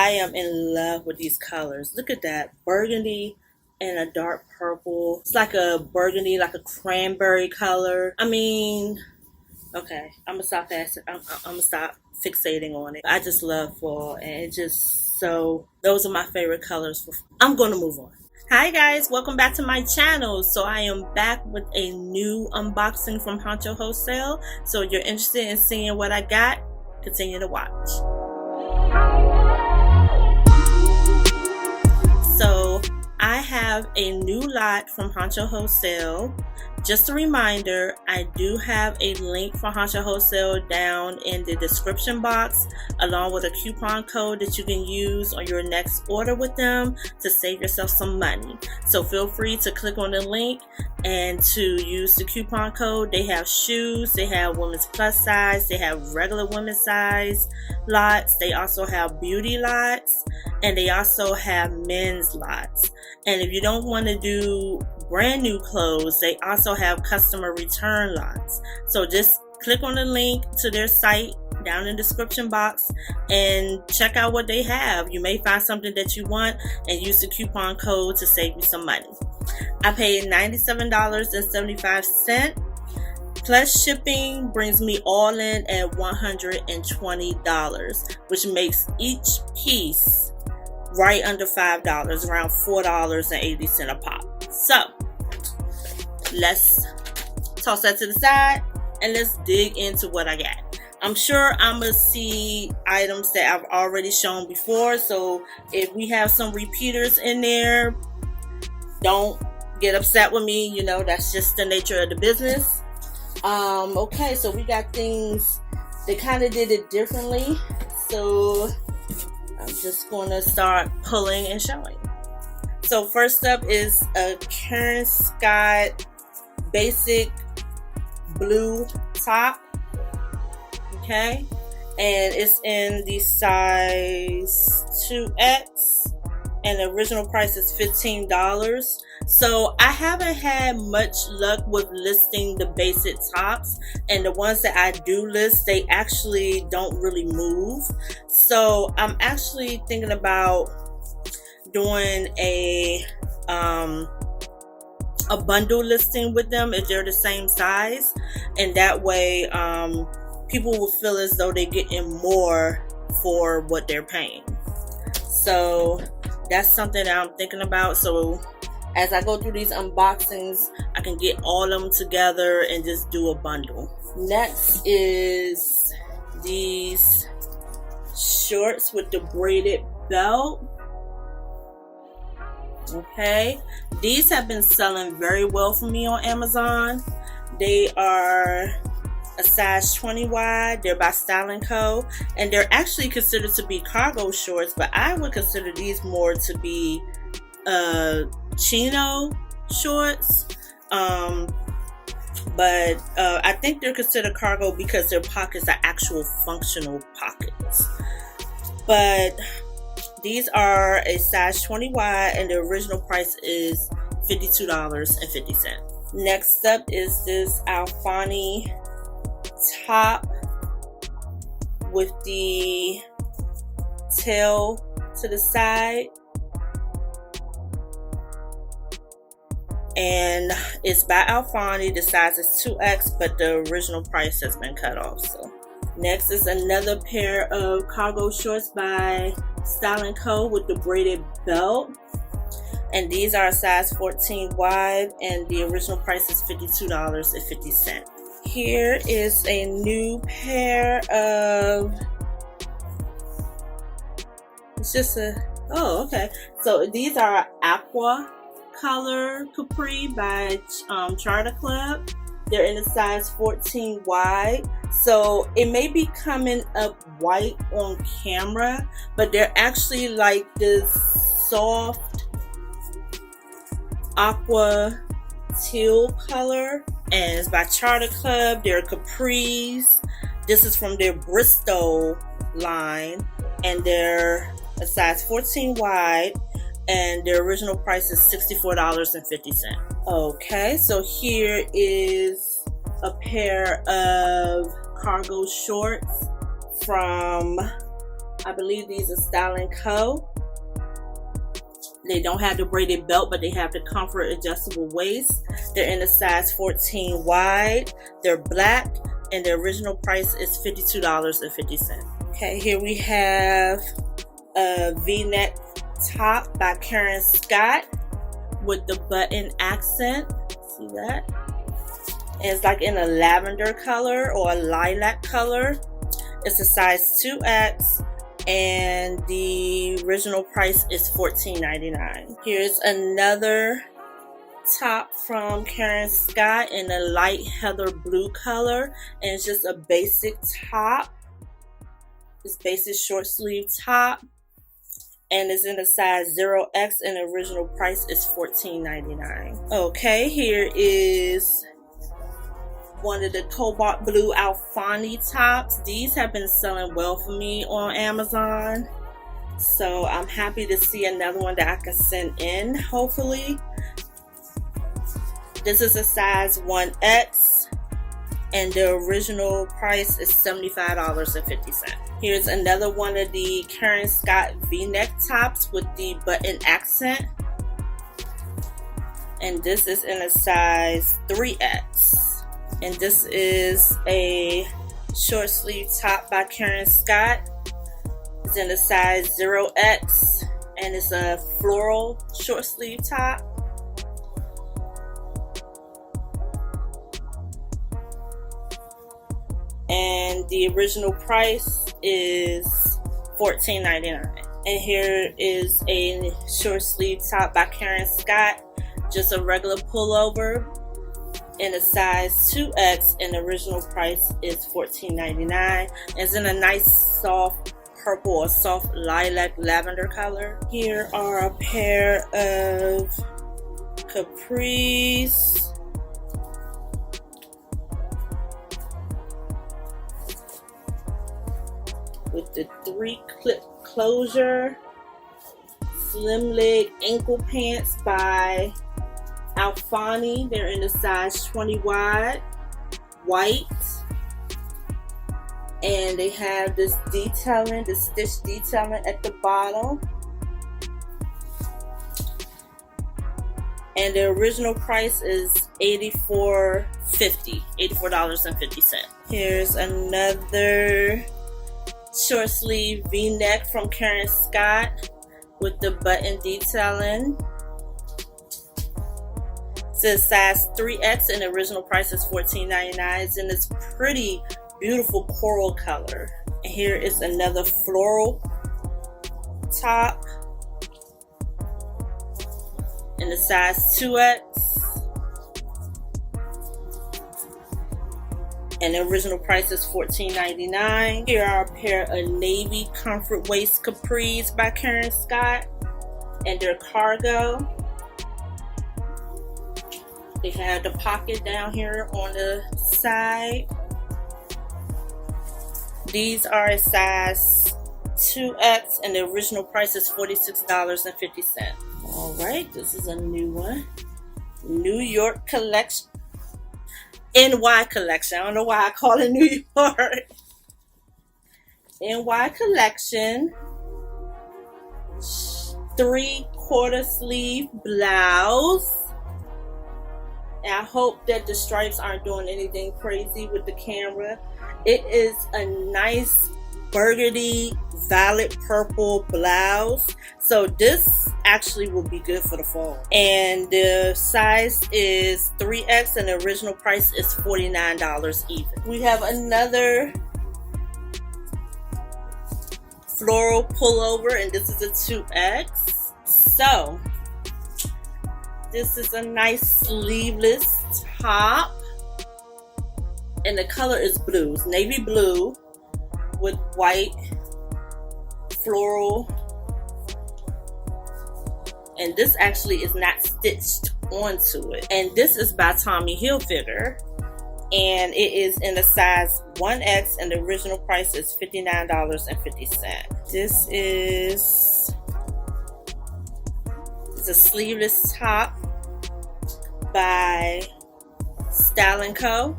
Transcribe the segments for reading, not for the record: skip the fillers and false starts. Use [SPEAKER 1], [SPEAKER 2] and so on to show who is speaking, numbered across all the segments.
[SPEAKER 1] I am in love with these colors. Look at that. Burgundy and a dark purple. It's like a burgundy, like a cranberry color. I mean, okay, I'm gonna stop I'm gonna stop fixating on it. I just love fall, and it just so those are my favorite colors. I'm gonna move on. Hi guys, welcome back to my channel. So I am back with a new unboxing from Honcho Wholesale. So if you're interested in seeing what I got, continue to watch. So I have a new lot from Honcho Wholesale. Just a reminder, I do have a link for Honcho Wholesale down in the description box, along with a coupon code that you can use on your next order with them to save yourself some money. So feel free to click on the link and to use the coupon code. They have shoes, they have women's plus size, they have regular women's size lots, they also have beauty lots, and they also have men's lots. And if you don't want to do brand new clothes, they also have customer return lots. So just click on the link to their site down in the description box and check out what they have. You may find something that you want and use the coupon code to save you some money. I paid $97.75 plus shipping, brings me all in at $120, which makes each piece right under $5, around $4.80 a pop. So let's toss that to the side and let's dig into what I got. I'm sure I'm gonna see items that I've already shown before, so if we have some repeaters in there, don't get upset with me. You know, that's just the nature of the business. Okay, so we got things, they kind of did it differently, so I'm just going to start pulling and showing. So first up is a Karen Scott basic blue top. Okay, and it's in the size 2X, and the original price is $15. So I haven't had much luck with listing the basic tops, and the ones that I do list, they actually don't really move. So I'm actually thinking about doing a bundle listing with them if they're the same size, and that way people will feel as though they're getting more for what they're paying. So that's something that I'm thinking about. So as I go through these unboxings, I can get all of them together and just do a bundle. Next is these shorts with the braided belt. Okay, these have been selling very well for me on Amazon. They are a size 20 wide. They're by Style & Co. And they're actually considered to be cargo shorts, but I would consider these more to be chino shorts. But I think they're considered cargo because their pockets are actual functional pockets. But these are a size 20 wide, and the original price is $52.50. Next up is this Alfani top with the tail to the side, and it's by Alfani. The size is 2X, but the original price has been cut off. So next is another pair of cargo shorts by Style & Co. with the braided belt, and these are a size 14 wide, and the original price is $52.50. Here is a new pair of, it's just a, oh okay, so these are aqua color capri by Charter Club. They're in a size 14 wide, so it may be coming up white on camera, but they're actually like this soft aqua teal color, and it's by Charter Club. They're capris. This is from their Bristol line, and they're a size 14 wide, and their original price is $64.50. Okay, so here is a pair of cargo shorts from I believe these are Style & Co. They don't have the braided belt, but they have the comfort adjustable waist. They're in a size 14 wide. They're black, and the original price is $52.50. Okay, here we have a V-neck top by Karen Scott with the button accent. See that? And it's like in a lavender color or a lilac color. It's a size 2X, and the original price is $14.99. Here's another top from Karen Scott in a light heather blue color, and it's just a basic top. It's basic short sleeve top, and it's in a size 0X, and the original price is $14.99. Okay, here is one of the cobalt blue Alfani tops. These have been selling well for me on Amazon, so I'm happy to see another one that I can send in, hopefully. This is a size 1X, and the original price is $75.50. Here's another one of the Karen Scott V-neck tops with the button accent, and this is in a size 3X. And this is a short sleeve top by Karen Scott. It's in a size 0X, and it's a floral short sleeve top. And the original price is $14.99. And here is a short sleeve top by Karen Scott, just a regular pullover in a size 2X, and the original price is $14.99. It's in a nice soft purple or soft lilac lavender color. Here are a pair of capris. With the 3-clip closure slim leg ankle pants by Alfani. They're in a size 20 wide, white, and they have this detailing, the stitch detailing at the bottom. And the original price is $84.50. Here's another short sleeve V-neck from Karen Scott with the button detailing. It's a size 3X, and the original price is $14.99. It's in this pretty beautiful coral color. And here is another floral top in the size 2X, and the original price is $14.99. Here are a pair of navy comfort waist capris by Karen Scott, and they're cargo. They have the pocket down here on the side. These are a size 2X, and the original price is $46.50. All right, this is a new one. New York collection. NY collection. I don't know why I call it New York. NY collection. 3/4 sleeve blouse. And I hope that the stripes aren't doing anything crazy with the camera. It is a nice burgundy violet purple blouse, so this actually will be good for the fall. And the size is 3X, and the original price is $49 even. We have another floral pullover, and this is a 2X. So this is a nice sleeveless top, and the color is blue. It's navy blue with white floral, and this actually is not stitched onto it. And this is by Tommy Hilfiger, and it is in a size 1X, and the original price is $59.50. This is a sleeveless top by Style & Co.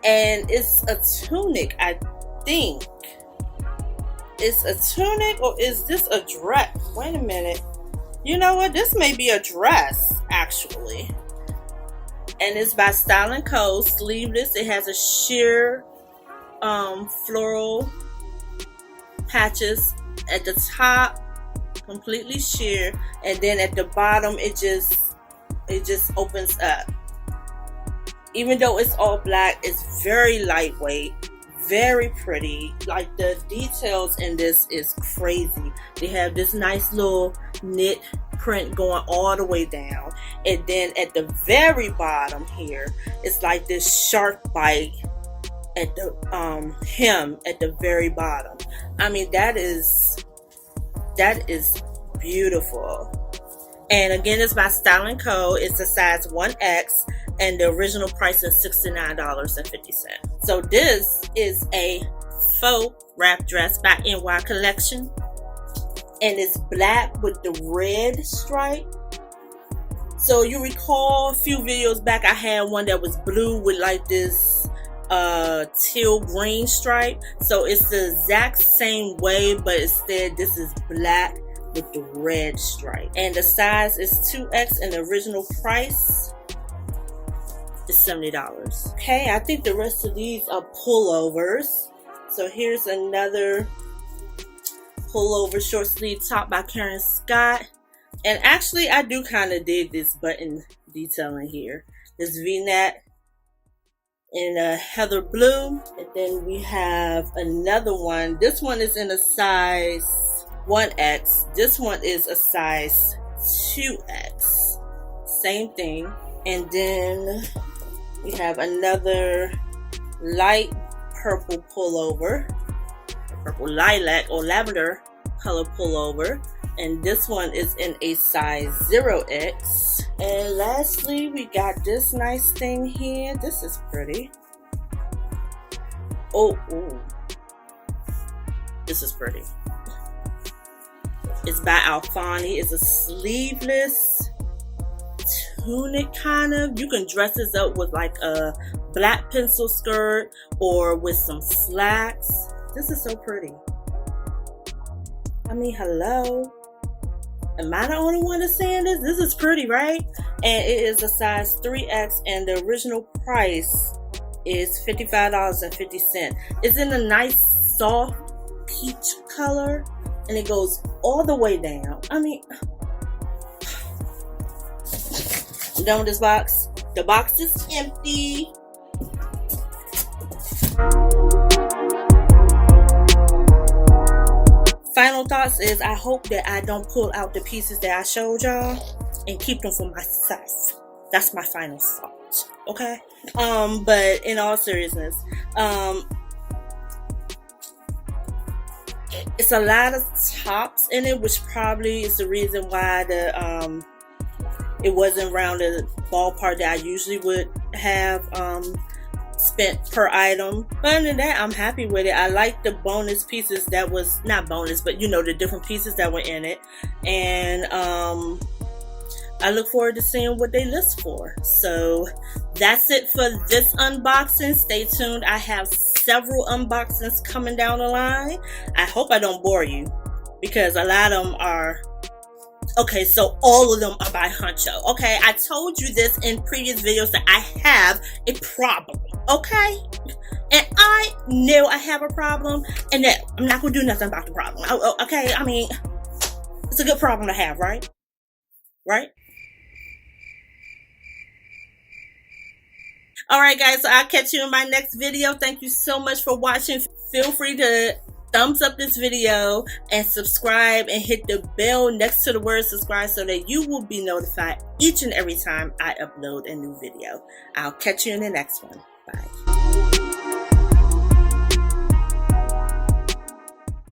[SPEAKER 1] And it's a tunic, I think. it's a tunic or is this a dress? Wait a minute. You know what? This may be a dress, actually. And it's by Style & Co. Sleeveless. It has a sheer floral patches at the top, completely sheer, and then at the bottom it just opens up. Even though it's all black, it's very lightweight, very pretty. Like, the details in this is crazy. They have this nice little knit print going all the way down, and then at the very bottom here, it's like this shark bite at the hem at the very bottom. I mean, that is beautiful. And again, it's by Style & Co. It's a size 1X, and the original price is $69.50. So this is a faux wrap dress by NY Collection, and it's black with the red stripe. So you recall a few videos back, I had one that was blue with like this teal green stripe. So it's the exact same way, but instead this is black with the red stripe, and the size is 2X, and the original price is $70. Okay, I think the rest of these are pullovers. So here's another pullover short sleeve top by Karen Scott, and actually I do kind of dig this button detailing here. This V-neck in a heather blue, and then we have another one. This one is in a size 1X. This one is a size 2X. Same thing. And then we have another light purple pullover, purple lilac or lavender color pullover. And this one is in a size 0X. And lastly, we got this nice thing here. This is pretty. Oh, ooh. This is pretty. It's by Alfani. It's a sleeveless tunic kind of. You can dress this up with like a black pencil skirt or with some slacks. This is so pretty. I mean, hello. Am I the only one that's saying this? This is pretty, right? And it is a size 3X, and the original price is $55.50. It's in a nice soft peach color, and it goes all the way down. I mean, I'm done with this box. The box is empty. Final thoughts is, I hope that I don't pull out the pieces that I showed y'all and keep them for myself. That's my final thought. Okay? But in all seriousness, it's a lot of tops in it, which probably is the reason why it wasn't around the ballpark that I usually would have spent per item. But other than that, I'm happy with it. I like the bonus pieces that was not bonus, but you know, the different pieces that were in it. And I look forward to seeing what they list for. So that's it for this unboxing. Stay tuned. I have several unboxings coming down the line. I hope I don't bore you, because a lot of them are okay. So all of them are by Honcho. Okay, I told you this in previous videos that I have a problem. Okay, and I know I have a problem, and that I'm not gonna do nothing about the problem. Okay, I mean, it's a good problem to have, right? Right? Alright guys, so I'll catch you in my next video. Thank you so much for watching. Feel free to thumbs up this video and subscribe and hit the bell next to the word subscribe so that you will be notified each and every time I upload a new video. I'll catch you in the next one. Bye.